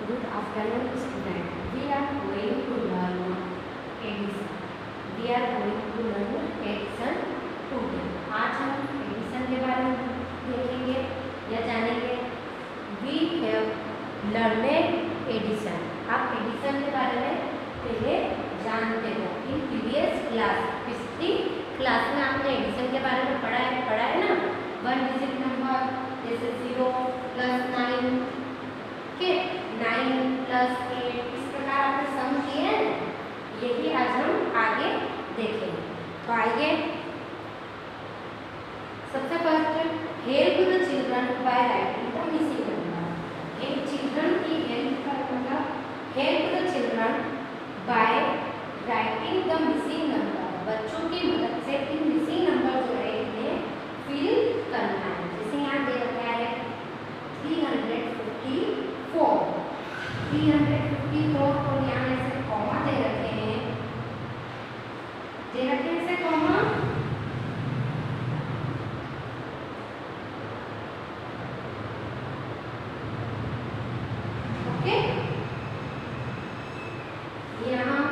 Good afternoon, student. We are going to learn addition. We are going to learn addition today. आज हम addition के बारे में देखेंगे या जानेंगे. We have learned addition. आप addition के बारे में पहले जानते हो. In previous class, पिछली क्लास में आपने addition के बारे में पढ़ा है ना. वन डिजिट नंबर जैसे 0 + 9 के 9 + 8 इस प्रकार आपने सम किए हैं. यही आज हम आगे देखेंगे. तो आइए सबसे first help the children by writing the missing number. एक चिल्ड्रन की हेल्प का मतलब help the children by writing the missing number. बच्चों की मदद से इन मिसिंग नंबर जो है इन्हें फिल करना है. जैसे यहाँ दे रखा है 354 को यहाँ ऐसे कॉमा दे रखे हैं ऐसे कॉमा. ओके, यहाँ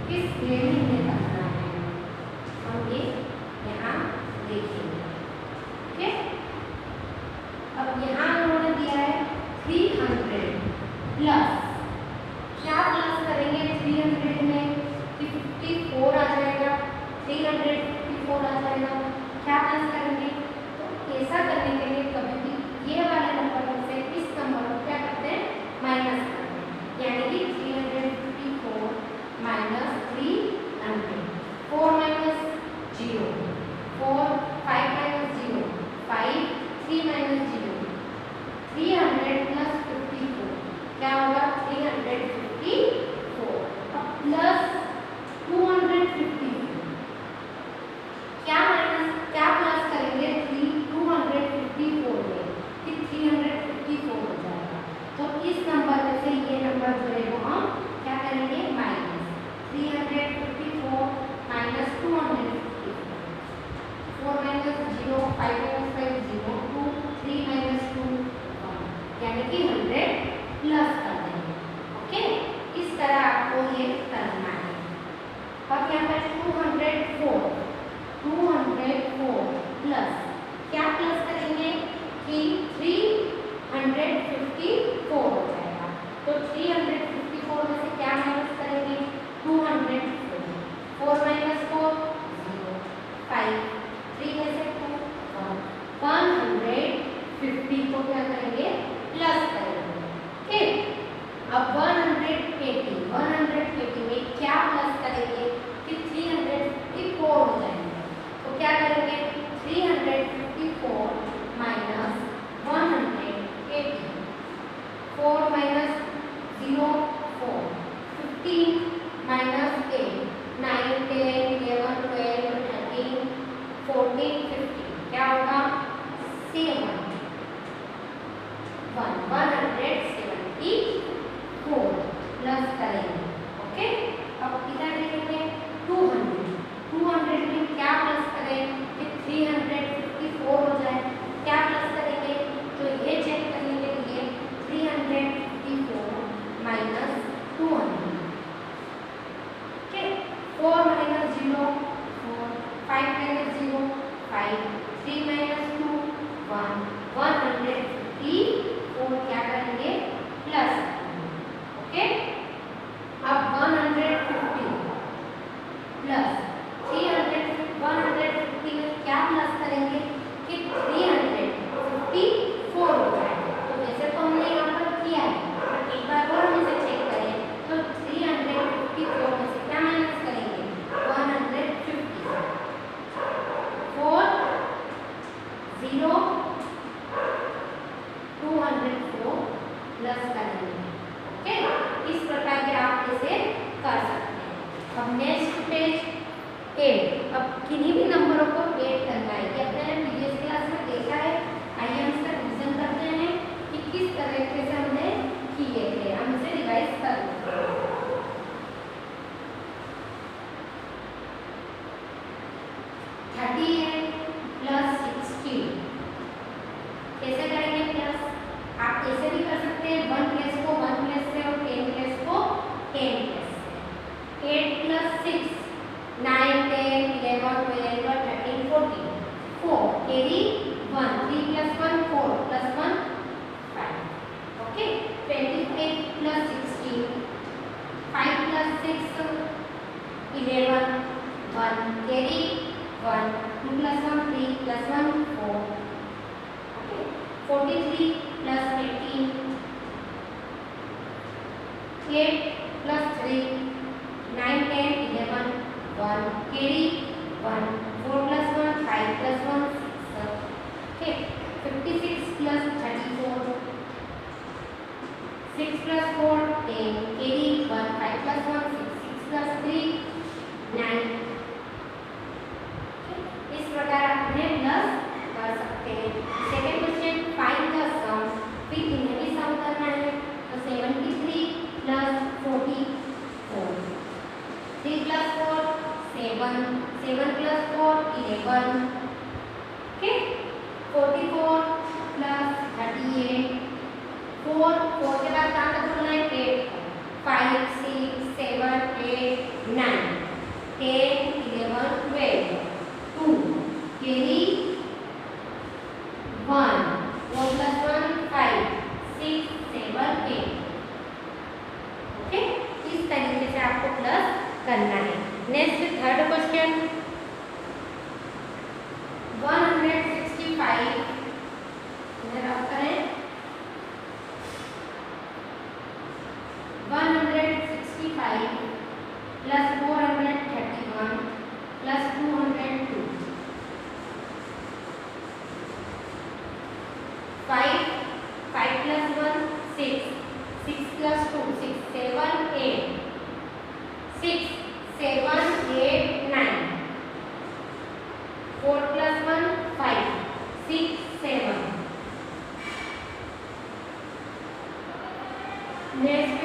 किस ग्रेडिंग में करना है हम ये यहाँ देखेंगे. ओके, अब यहाँ उन्होंने दिया है 300 प्लस. क्या प्लस करेंगे 300 में कि 54 आ जाएगा. 354 आ जाएगा. क्या प्लस करेंगे तो ऐसा करने के लिए कभी भी ये वाले नंबर में से इस नंबर को क्या करते हैं माइनस करते हैं. यानी कि 354 minus 300. 4 minus 0 4 5 minus 0 5 3 minus 0 300 plus 54 क्या होगा 354. अब प्लस 254 क्या प्लस करेंगे 254 में कि 354 हो जाएगा. तो इस नंबर में से ये नंबर जो है वो हम क्या करेंगे minus 354 minus 254 4 minus 0 5 minus 5 0 2 3 minus 2 यानी कि 100 प्लस कर देंगे. ओके, इस तरह आपको ये करना है. अब यहाँ पर 204 प्लस क्या प्लस करेंगे कि 354 हो जाएगा. तो 354 में से क्या माइनस करेंगे 204 4 माइनस 4 0 5 3 में से 2 150 को क्या करेंगे प्लस करेंगे. ठीक, अब 180 में क्या प्लस करेंगे कि 354 हो जाएंगे. तो क्या करेंगे 354 माइनस 180 4 माइनस 0 4 15 माइनस 8 9 10 11 12 13 14 15 क्या होगा 7 174 प्लस करेंगे. ओके, अब इधर देखेंगे 200 में क्या प्लस करें कि 354 हो जाए. क्या प्लस करेंगे तो ये चेक करने के लिए 354 minus 200. Okay, 4 minus 0 4 5 minus 0 5 3 minus 2 1 154 क्या करेंगे प्लस. ओके, अब 150 प्लस 150 में क्या प्लस करेंगे कि 354 हो जाएगा. तो वैसे तो हमने यहाँ पर किया है, एक बार और हम इसे चेक करें तो 354 में से क्या माइनस करेंगे 150 4 0 204 प्लस करेंगे. ओके, इस प्रकार के आप इसे कर सकते हैं. अब नेक्स्ट पेज 8. अब किन्हीं भी नंबरों को ऐड करना है. ये अपने प्रीवियस क्लास में देखा है. आइए हम इसका रिवीजन करते हैं कि किस तरीके से हमने किए थे. हम इसे रिवाइज कर लेते हैं. 38 प्लस 16 कैसे करेंगे प्लस. आप ऐसे भी कर सकते हैं 1 carry 1, 3 plus 1 4 plus 1 5. Okay, 25 plus 16, 5 plus 6 11, 1 carry 1, 2 plus 1 3 plus 1 4. Okay, 43 plus 18, 8 plus 3 9 10 11, 1 carry 1, 4 plus 1 5 plus 1 6. Okay, 56 plus 34, 6 plus 4 10 carry 1, 5 plus 1 6, 6 plus 3 9. इस प्रकार अपने प्लस कर सकते हैं। सेकेंड क्वेश्चन, फाइंड द सम, फिर इन्हें भी सम करना है। तो 73 plus 44, 3 plus 4 7, 7 plus 4 11. Okay, 44 plus 38, 4 के बाद कहाँ तक बोलना है 8, 5 6 7 8 9 10 11 12, 2 carry 1, 4 plus 1 5 6 7 8. ओके, इस तरीके से आपको प्लस करना है। नेक्स्ट थर्ड क्वेश्चन, 165 रफ करें। 165 plus 431 plus 202, 5 plus 1 6, 6 plus 2 6 7 8, 6 7 8 9, 4 plus 1 5 6 7. Next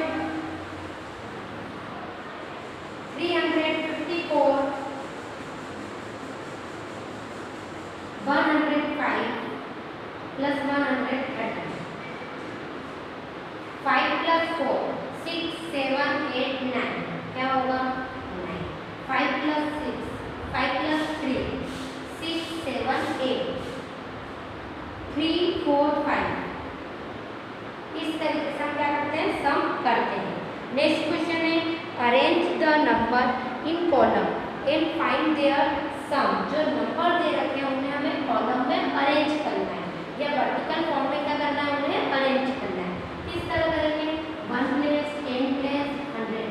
354 105 plus 130, 5 plus 4 6 7 8 9, क्या होगा 9, 5 plus 6 5 plus 3 6 7 8 3 4 5. इस तरीके से हम क्या करते हैं, सम करते हैं। नेक्स्ट क्वेश्चन है, arrange the number in column and find their sum. जो नंबर दे रखे हैं उन्हें हमें कॉलम में अरेंज करना है, या वर्टिकल फॉर्म में क्या करना है, उन्हें अरेंज करना है। किस तरह करेंगे, 1 प्लेस 10 प्लेस 100 प्लेस।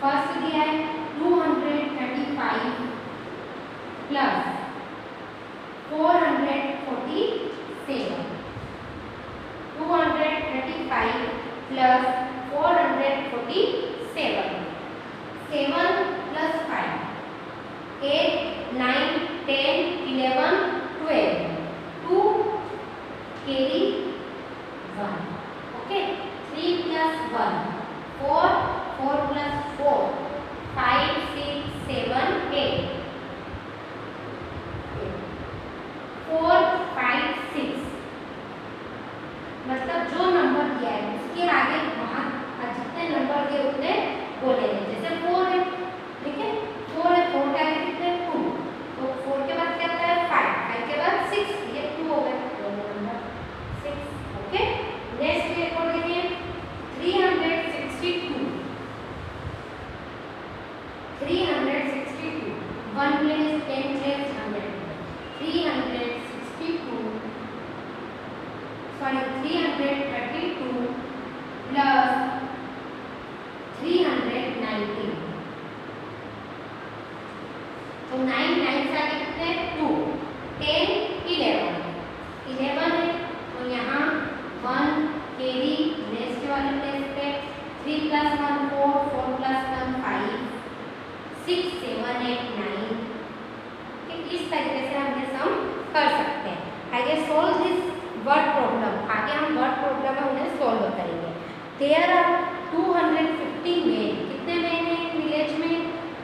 फर्स्ट दिया है 235 plus 447, 235 plus 447, 7 plus 5 8 9 10 11 12, 2 carry 1. Okay, 3 plus 1 4, 4 plus 4 5 6 7 8, 4 5 6. मतलब जो नंबर दिया है उसके आगे वहाँ जितने नंबर दिए उतने बोलेंगे। जैसे 4 है, ठीक है, 4 है, 4 के आगे कितने 2, तो 4 के बाद क्या आता है 5, 5 के बाद 6, ये 2 हो गए, दोनों नंबर 6. ओके, नेक्स्ट रिकॉर्ड देखिए 362, 362 1 प्लेस 10 प्लेस 100, 332 सॉरी 332 प्लस 319, तो 9 9 से आगे कितने 2, 10 11 11 है, तो यहाँ 1 कैरी नेक्स्ट वाले प्लेस पे 3 plus 1 4, 4 plus 1 5 6 7 8 9. इस तरीके से हम ये सम कर सकते हैं। आगे सोल्व दिस वर्ड प्रॉब्लम, आगे हम वर्ड प्रॉब्लम है उन्हें सोल्व करेंगे। देयर आर 250 मेन, कितने मेन है विलेज में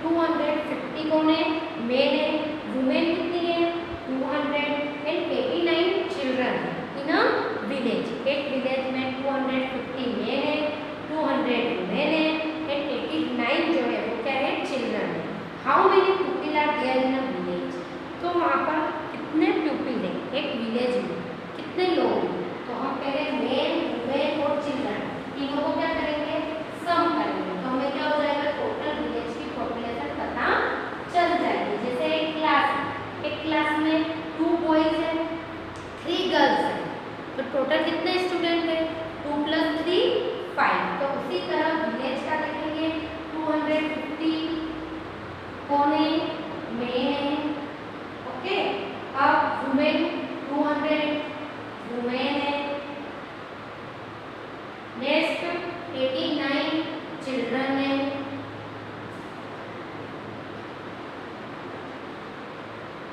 250 कौन है मेन है, वुमेन कितनी है 289 चिल्ड्रन इन अ विलेज। एक विलेज में 250 मेन है, 200 वुमेन है एंड 89 जो है वो क्या है चिल्ड्रन है। How many people are there in a village, तो वहाँ पर कितने पीपल है टोटल कितने स्टूडेंट है? 2 + 3 5। तो उसी तरह विलेज का देखेंगे 250 कौन है? मेन है। ओके, अब वुमेन 200 वुमेन है। नेक्स्ट 89 चिल्ड्रन है।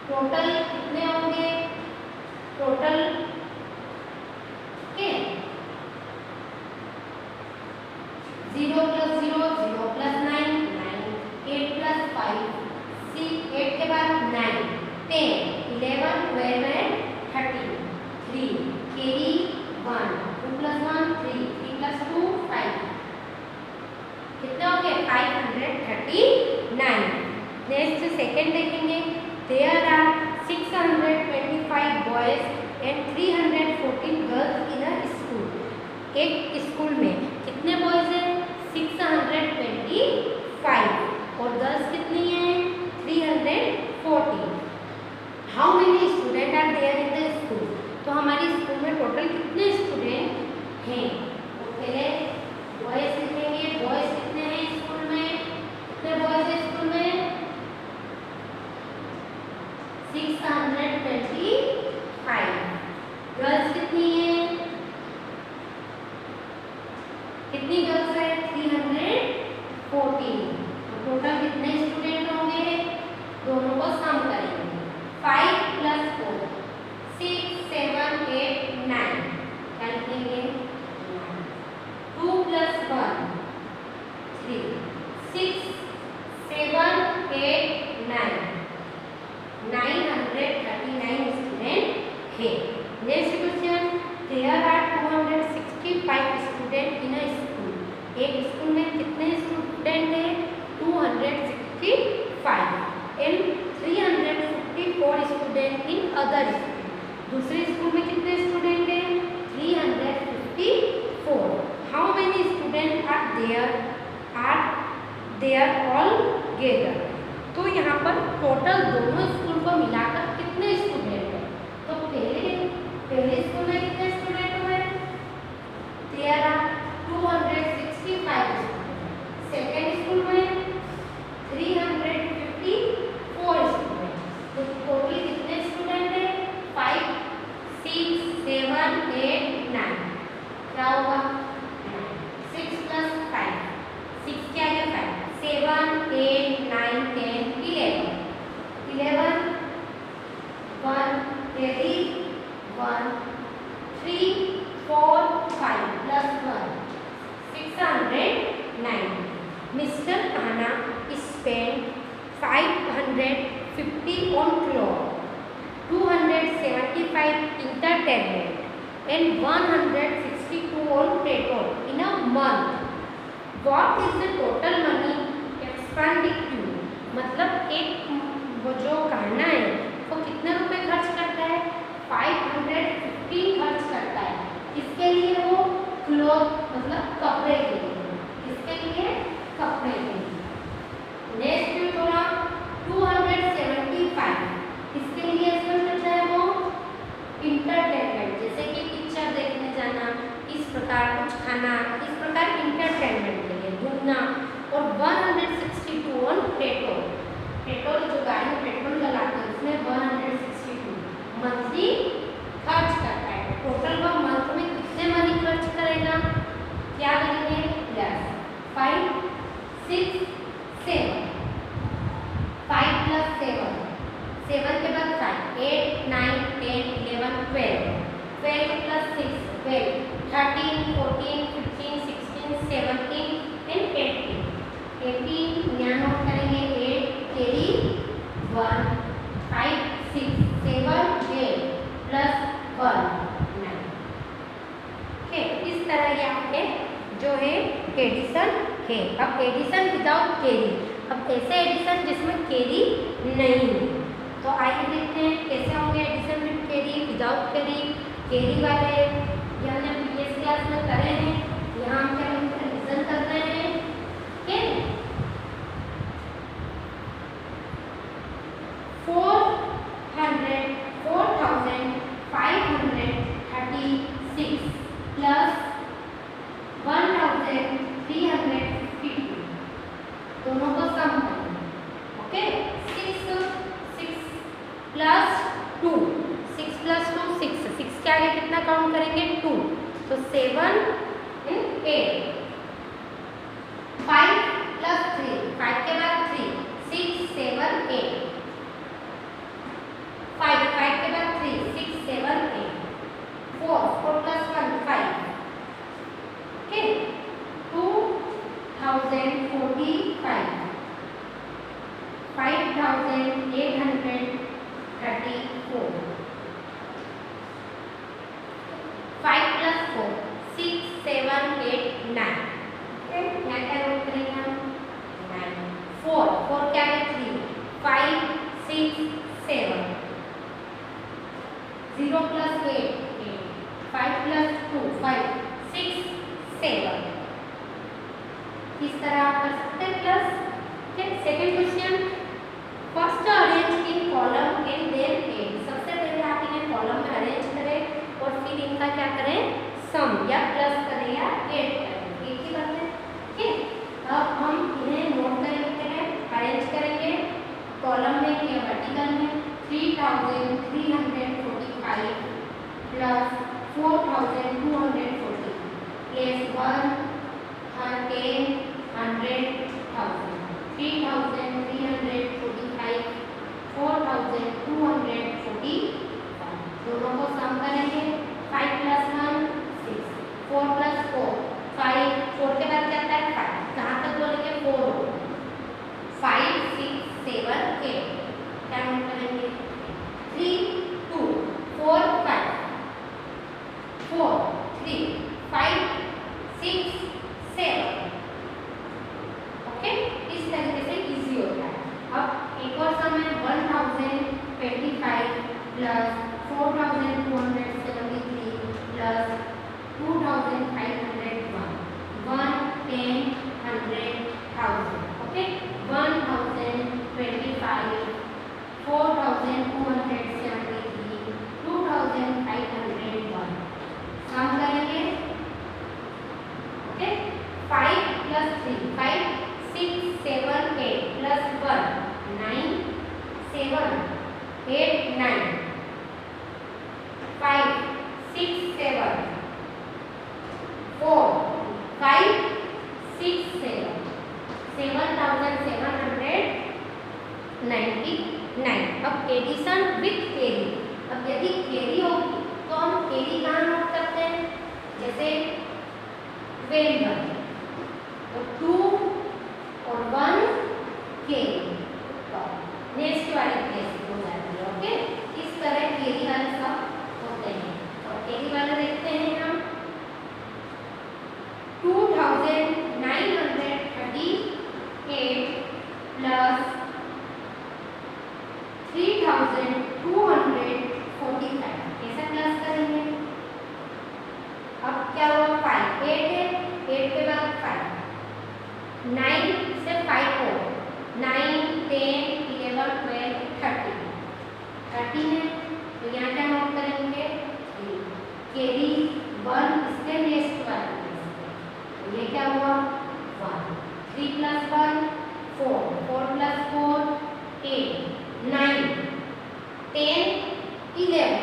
टोटल कितने होंगे? टोटल के 0 + 0 0 + 9 9 8 + 5 6 8 के बाद 9 10 11 12 and 13 3 carry 1 2 + 1 3 3 + 2 5 कितने हो गए? 539। नेक्स्ट सेकंड देखेंगे there are 625 boys and 314 girls in a school। एक स्कूल में कितने बॉयज हैं? 625 और गर्ल्स कितनी हैं? 314। How many student are there in the school? तो हमारी स्कूल में टोटल कितने स्टूडेंट हैं? तो पहले बॉयज लिखेंगे। बॉयज कितने हैं स्कूल में? कितने बॉयज हैं स्कूल में? 625। गर्ल्स कितनी है? कितनी गर्ल्स है? 314। तो टोटल कितने स्टूडेंट होंगे? दोनों को सम करेंगे। 5 + 4 6 7 8 9 क्या लिखेंगे? 2 + 1 3 6 7 8 9 939 स्टूडेंट है। Next question there are 265 student in a school. एक स्कूल में कितने स्टूडेंट हैं? 265 and 354 student in other school. दूसरे स्कूल में कितने स्टूडेंट हैं? 354। How many student are there altogether? तो यहाँ पर टोटल दोनों स्कूल को मिलाकर कितने स्टूडेंट हैं? तो पहले स्कूल में कितने स्टूडेंट हुए? There are 265 student. Second school में 354 स्टूडेंट। तो टोटल कितने स्टूडेंट हैं? 5 6 7 8 9 क्या होगा? 6 + 5 6 क्या है? 5 7 8 9 10 11 11 1 carry 1 3 4 5 + 1 609। Mr. Anna spent 550 on clothes, 275 entertainment and 162 on petrol in a month. What is the total money expenditure? मतलब एक वो जो गहना है वो कितने रुपए खर्च करता है? 550 खर्च करता है। इसके लिए वो क्लॉथ मतलब कपड़े के लिए। इसके लिए कपड़े के लिए। नेक्स्ट थोड़ा 275 इसके लिए स्पेंड करता है वो इंटरटेनमेंट, जैसे कि पिक्चर देखने जाना, इस प्रकार कुछ खाना, इस प्रकार इंटरटेनमेंट के लिए घूमना। और 162 ऑन पेट्रोल। पेट्रोल जो गाड़ी में पेट्रोल डलाते हैं उसमें 162 मंथली खर्च करता है। टोटल वह मंथ में कितने मनी खर्च करेगा? क्या करेंगे? प्लस 5 6 7 5 + 7 7 के बाद 5 8 9 10 11 12 12 + 6 12 13 14 15 16 17 एंड 18 यहाँ नोट करेंगे 8 कैरी 1 5 6 7 8 + 1 9। ओके, इस तरह ये आपके जो है एडिशन है। अब एडिशन विदाउट कैरी, अब ऐसे एडिशन जिसमें कैरी नहीं है। तो आइए देखते हैं कैसे होंगे addition with carry, without carry. Carry वाले ये हमने प्रीवियस क्लास में करे हैं, यहाँ हम क्या एडिशन कर रहे हैं। ओके, 4,536 क्या क्या नोट करेंगे हम? 9 4 क्या है? 3 5 6 7 0 plus 8 5 plus 2 5 6 7 इस तरह आप कर सकते हैं प्लस। ठीक, second question, first arrange in column and then add. सबसे पहले आप इन्हें कॉलम में अरेंज करें और फिर इनका क्या करें? सम या प्लस करें या ऐड करें, एक ही बात है। ठीक, अब हम इन्हें नोट करेंगे, अरेंज करेंगे कॉलम में या वर्टिकल में। 3345 प्लस 4240 प्लस 1 10 100 1000 3345 4240 दोनों को सम करेंगे। 5 plus 1 6 4 plus 4 5 4 के बाद क्या आता है? 5 कहाँ तक बोलेंगे? 4 5 6 7 8 क्या नोट करेंगे? 3 2 4 5 4 3 5 6 7 ओके, इस तरीके से इजी होता है। अब एक और सम है 1025 प्लस 4273 प्लस 2501 1 10 100 1000 ओके। 1025 4273 2501 सम करेंगे। Okay, 5 plus 3 5 6 7 8 plus 1 9 7 8 9 5 6 7 4 5 6 7 7799। अब एडिशन विथ कैरी। अब यदि कैरी होगी तो हम कैरी कहाँ नोट करते हैं? जैसे 12 तो 2 और 1 कैरी नेक्स्ट वाली प्लेस हो जाती है। ओके, इस तरह कैरी वाले सब होते हैं। और कैरी वाले देखते हैं हम 2938 प्लस 3245 कैसा प्लस करेंगे? अब क्या हुआ? 5 8 है, 8 के बाद 5 9 से 5 हो 9 10 11 12 13 है, तो यहाँ क्या नोट करेंगे? कैरी 1 इसके नेक्स्ट वाले तो ये क्या हुआ? 1 3 plus 1 4 4 plus 4 8 9 10 11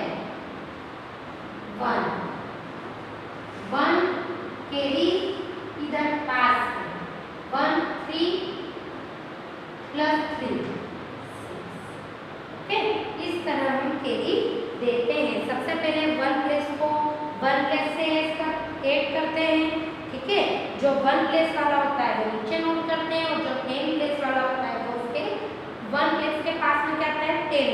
1 कैरी इधर पास 1 3 plus 3 ओके। इस तरह हम कैरी देते हैं। सबसे पहले 1 प्लेस को 1 प्लेस से ऐड करते हैं। ठीक है, जो 1 प्लेस वाला होता है वो नीचे नोट करते हैं और जो 10 प्लेस वाला होता है वो उसके 1 प्लेस के पास में क्या आता है? 10 प्लेस,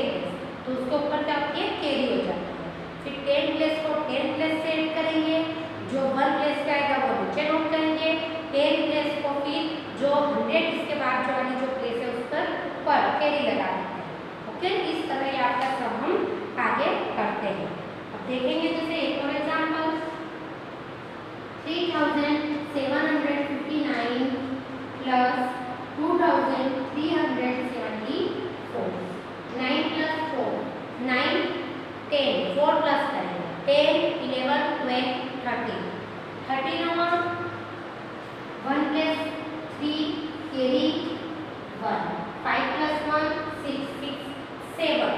तो उसके ऊपर क्या होती है? कैरी हो जाती है। फिर 10 प्लेस को 10 प्लेस से ऐड करेंगे, जो 1 प्लेस का आएगा वो नीचे नोट करेंगे। 10 प्लेस को फिर जो 100 इसके बाद जो वाली जो प्लेस है उस पर कैरी लगा देते हैं। ओके, इस तरह आपका सब हम आगे करते हैं। अब देखेंगे जैसे एक और एग्जाम्पल 3759 प्लस 2374 9 plus 4 9 10 4 plus करेंगे 10 11 12 13 13 होगा 1 plus 3 कैरी 1 5 plus 1 6 6 7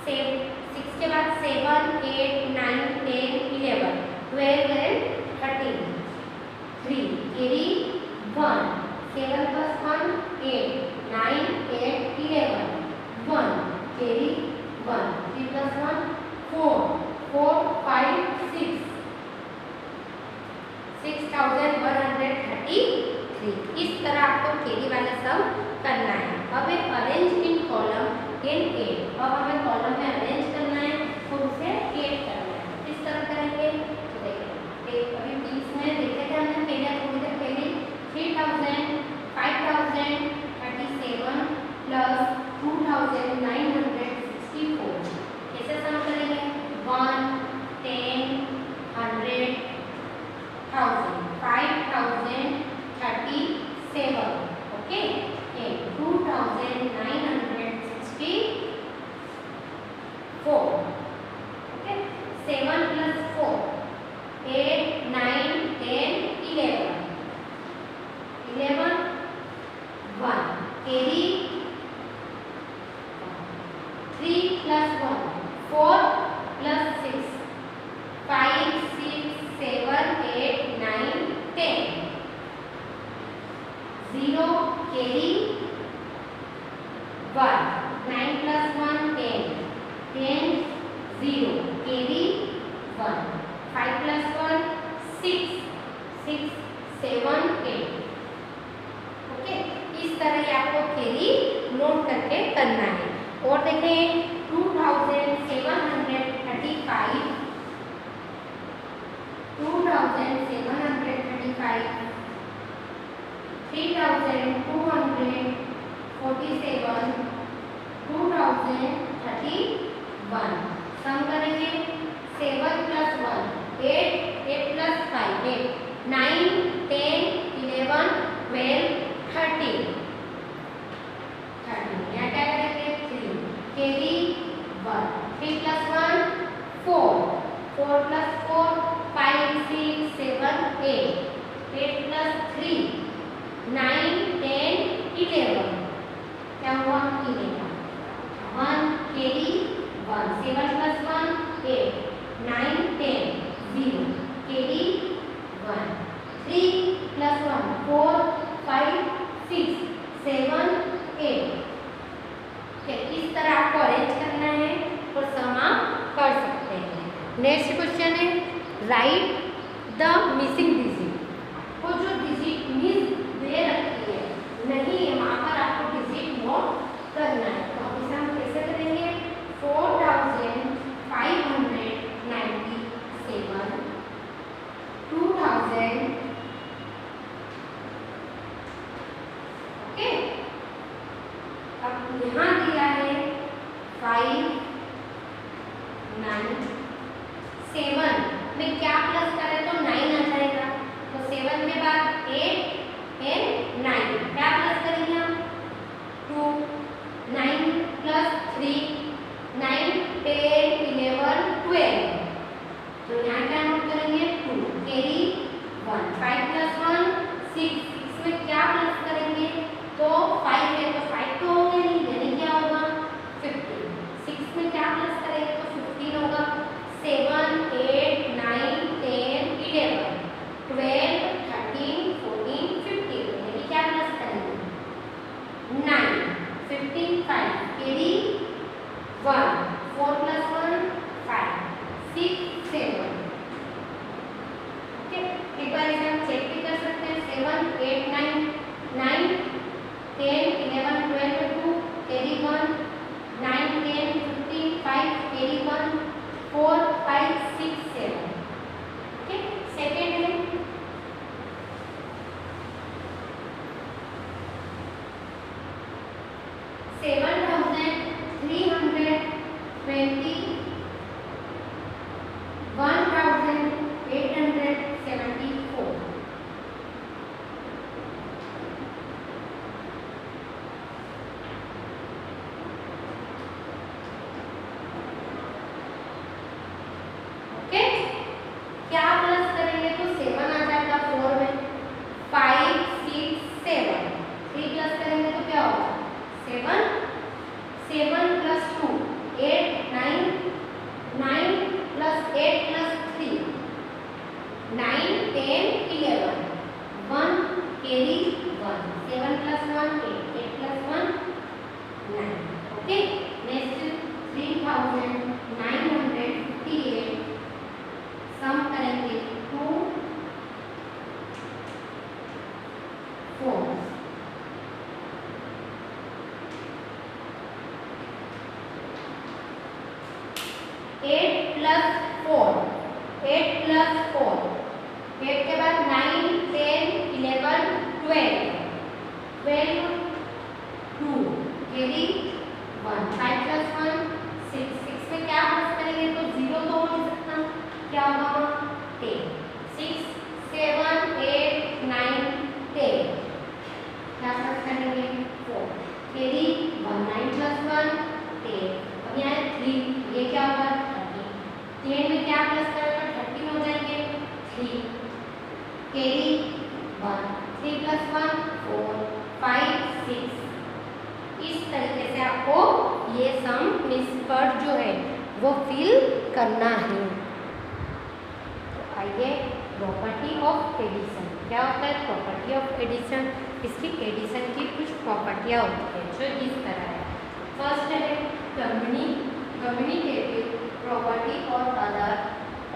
6 के बाद 7 8 9 10 11 12 and 13 3 carry 1 7 plus 1 8 9 8 11 1 carry 1 3 plus 1 4 4 5 6 6133। इस तरह आपको कैरी वाला सम करना है। अब एक arrange in column and add. अब हमें कॉलम में अरेंज करना है और उसे एड करना है। इस तरह करेंगे तो देखिए अभी 20 में देखे थे हमने पहले थोड़ी देर पहले 3000 carry 1, 9 plus 1 10, 10 0 carry 1, 5 plus 1 6, 6 7 8। Okay, इस तरह ये आपको कैरी नोट करके करना है। और देखें 2735, 2735, 3247, 2031। सम करेंगे 7 plus 1 8, 8 plus 5 8, 9 10 11 12 13। यहाँ क्या करेंगे 3 कैरी 1, 3 plus 1 4, 4 plus 4 5 6 7 8, 8 plus 3 9 10 11। क्या हुआ 1 कैरी 1, 7 plus 1 8, 9 10 0 कैरी 1, 3 plus 1 4 5 6 7 8। इस तरह आपको अरेंज करना है और सम आप कर सकते हैं। नेक्स्ट क्वेश्चन है राइट द मिसिंग डिजिट। वो जो डिजिट मिस दे रखी है नहीं है वहाँ पर आपको डिजिट नोट करना है। तो इसे हम कैसे करेंगे 4597, 2000। ओके, अब यहाँ दिया है 5 9 7 में क्या प्लस करें तो 9 आ जाएगा। तो 7 के बाद 8 and 9 क्या प्लस करेंगे हम 2, 9 plus 3 9 10 11 12। तो यहाँ क्या नोट करेंगे 2 कैरी 1, 5 plus 1 6, 6 में क्या प्लस करेंगे तो 5 है तो 5 तो होंगे नहीं, यानी क्या होगा 15। 6 में क्या प्लस करेंगे तो 15 होगा। 7 8 9 10 11 12 13 14 15, यानी क्या प्लस करेंगे 9 15 5 कैरी 1, 4 plus 1 5 6 7। ओके, एक बार इसे हम चेक भी कर सकते हैं 7 8 9 9 10 11 12 2 कैरी 1 9 10 15 5 कैरी 1 4 5 6 7। ओके, सेकेंड है 7320 1874। ओके, क्या प्लस करेंगे तो 7 आ जाएगा 4 में 5 6 7। 3 प्लस करेंगे तो क्या होगा 7 7 plus 2 8 9 9 plus 8 plus 3 9 10 11 1 carry 1 7 plus 1 8 8 plus 1 9। Okay, next 3958 सम करेंगे 2 4। 8 plus 4 8 plus 4 8 के बाद 9 10 11 12 12 2 कैरी 1 5 plus 1 6 6 में क्या प्लस करेंगे तो 0 तो हो नहीं सकता, क्या होगा 10 6 7 8 9 10 क्या प्लस करेंगे 4 कैरी 1 9 plus 1 10। अब यहाँ 3 ये क्या होगा 10 में क्या प्लस करेंगे 13 हो जाएंगे 3 कैरी 1 3 plus 1 4 5 6। इस तरीके से आपको ये सम निष्कर्ष जो है वो फिल करना है। तो आइए प्रॉपर्टी ऑफ एडिशन। क्या होता है? Property of addition. इसकी एडिशन की कुछ प्रॉपर्टियाँ होती है जो इस तरह है। फर्स्ट है कम्युनिकेटिव प्रॉपर्टी और other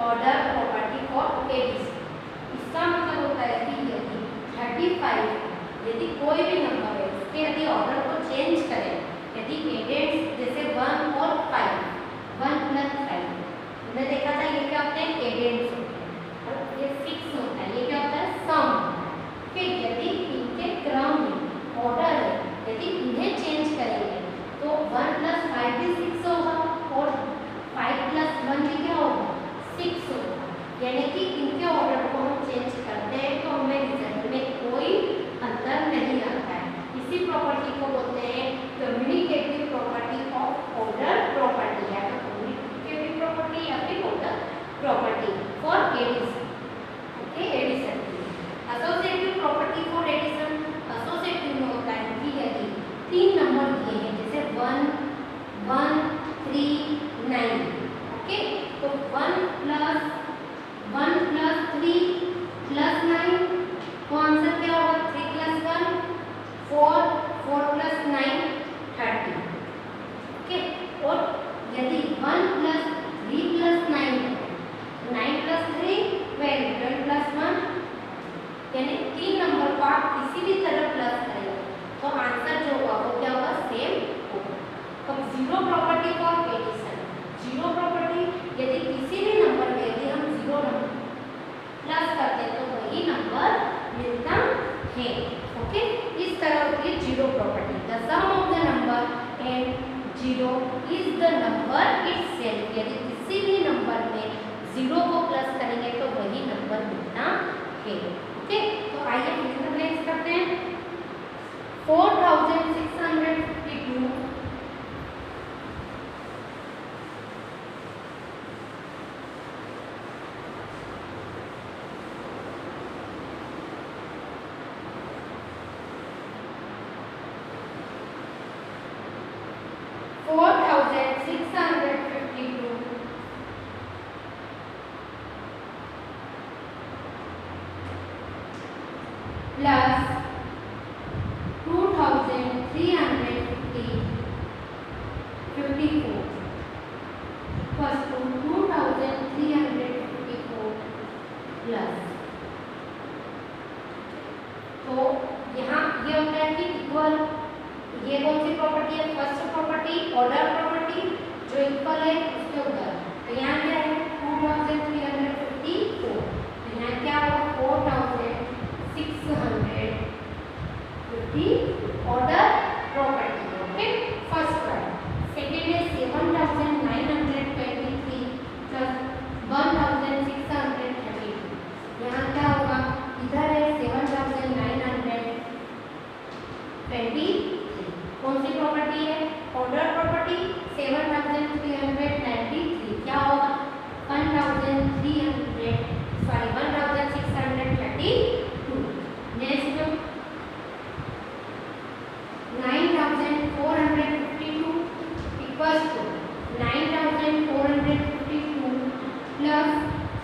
order property for addition. इसका मतलब होता है कि यदि 35 यदि कोई भी नंबर है उसके यदि ऑर्डर को चेंज करें, यदि एडेड्स जैसे 1 और 5, 1 + 5 हमने देखा था ये क्या होते हैं? एडेड्स होते हैं और ये फिक्स होता है, ये क्या होता है? सम। फिर यदि इनके क्रम में ऑर्डर है, यदि इन्हें चेंज करेंगे तो 1 + 5 भी 6 होगा और 5 + 1 भी क्या होगा? 6 होगा। यानी कि इनके ऑर्डर को हम चेंज करते हैं तो हमें रिजल्ट में कोई अंतर नहीं आता है। इसी प्रॉपर्टी को बोलते हैं commutative property of order property, या तो कम्युनिकेटिव प्रॉपर्टी या फिर order property for addition. Okay, addition associative property for addition. Associative में होता है कि यदि 3 नंबर दिए हैं जैसे 1 1 3 9, ओके, तो 1 + 3 + 9 तो आंसर क्या होगा? 3 + 1 4, 4 + 9 30। ओके, और यदि 1 + 3 + 9 9 + 3 12 12 + 1 यानी 3 नंबर को आप किसी भी तरह प्लस करेंगे तो आंसर जो होगा वो क्या होगा? सेम होगा। तो zero property for addition. Zero property यदि किसी भी नंबर में यदि हम 0 नंबर प्लस करते हैं तो वही नंबर मिलता है। ओके, इस तरह होती है zero property. The sum of the number and 0 is the number itself. यदि किसी भी नंबर में 0 को प्लस करेंगे तो वही नंबर मिलता है। ओके, तो आइए फिर नेक्स्ट करते हैं। 4652 4652 प्लस 2354 प्लस 2354 प्लस, तो यहाँ ये होता है कि इक्वल। ये कौन सी प्रॉपर्टी है? फर्स्ट प्रॉपर्टी ऑर्डर प्रॉपर्टी, जो इक्वल है उसके उधर। तो यहाँ क्या है? 2354, तो यहाँ क्या होगा? 4650 order property. Okay, first one. Second है 7923 प्लस 1632। यहाँ क्या होगा? इधर है 7923। कौन सी प्रॉपर्टी है? Order property. 7393 क्या होगा? 1632। Next 9452 equals to 9452 plus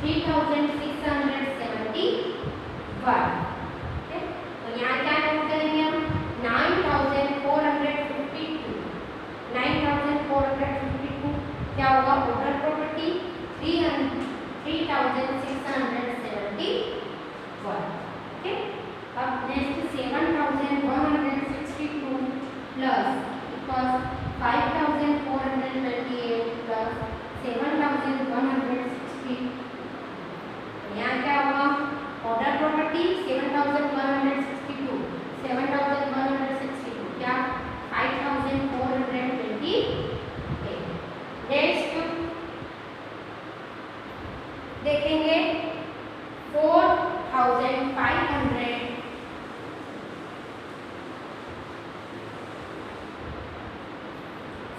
3671। तो यहाँ क्या नोट करेंगे हम? 9452 क्या होगा? Order property 3671। ओके, अब नेक्स्ट 7162 प्लस इक्वल्स 5428 प्लस 7160। यहाँ क्या होगा? ऑर्डर प्रॉपर्टी 7162 क्या? 5428। नेक्स्ट देखेंगे 4500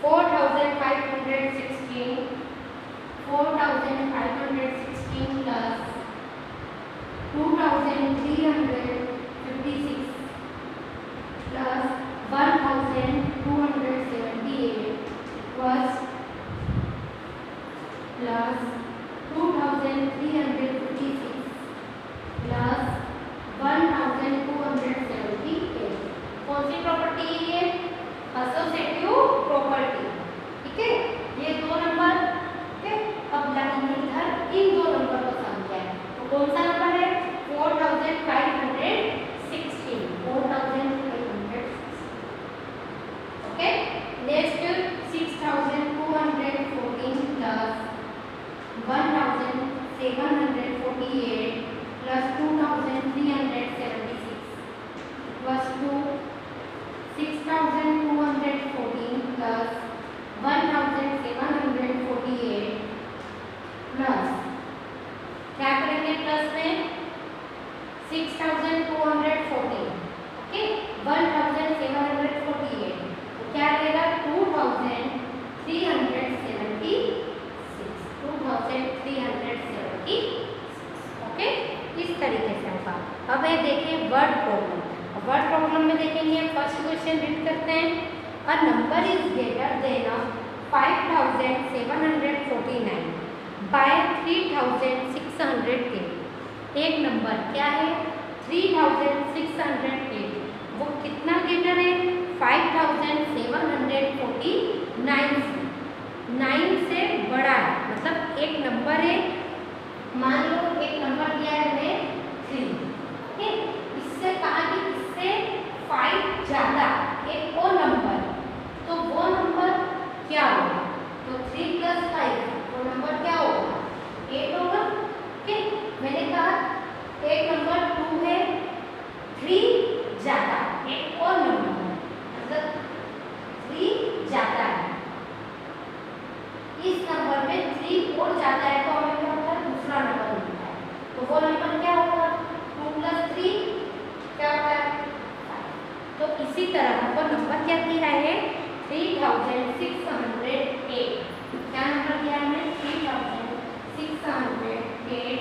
4516 plus 2356 plus 1278 plus 2356 plus 6214, okay 1748, तो क्या रहेगा 2376, ओके इस तरीके से होगा। अब ये देखें वर्ड प्रॉब्लम। वर्ड प्रॉब्लम में देखेंगे फर्स्ट क्वेश्चन रीड करते हैं। A number is greater than 5749 by 3608। एक नंबर क्या है 3608, वो कितना ग्रेटर है 5749 से, 9 से बड़ा है। मतलब एक नंबर है, मान लो एक नंबर दिया है हमें 3, ओके इससे कहा कि इससे 5 ज्यादा एक और नंबर, तो वो नंबर क्या होगा? तो 3 + 5 वो नंबर क्या होगा 8 होगा। ओके मैंने कहा एक नंबर 2 है, 3 ज्यादा एक और नंबर है, मतलब 3 ज्यादा है, इस नंबर में 3 और ज्यादा है, तो हमें क्या होता है दूसरा नंबर मिलता है। तो वो नंबर क्या होगा 2 + 3 क्या होता है 5। तो इसी तरह हमको नंबर क्या दिया है 3608, क्या नंबर दिया है हमें 3608,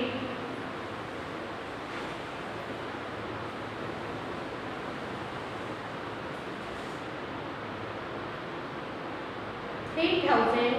3000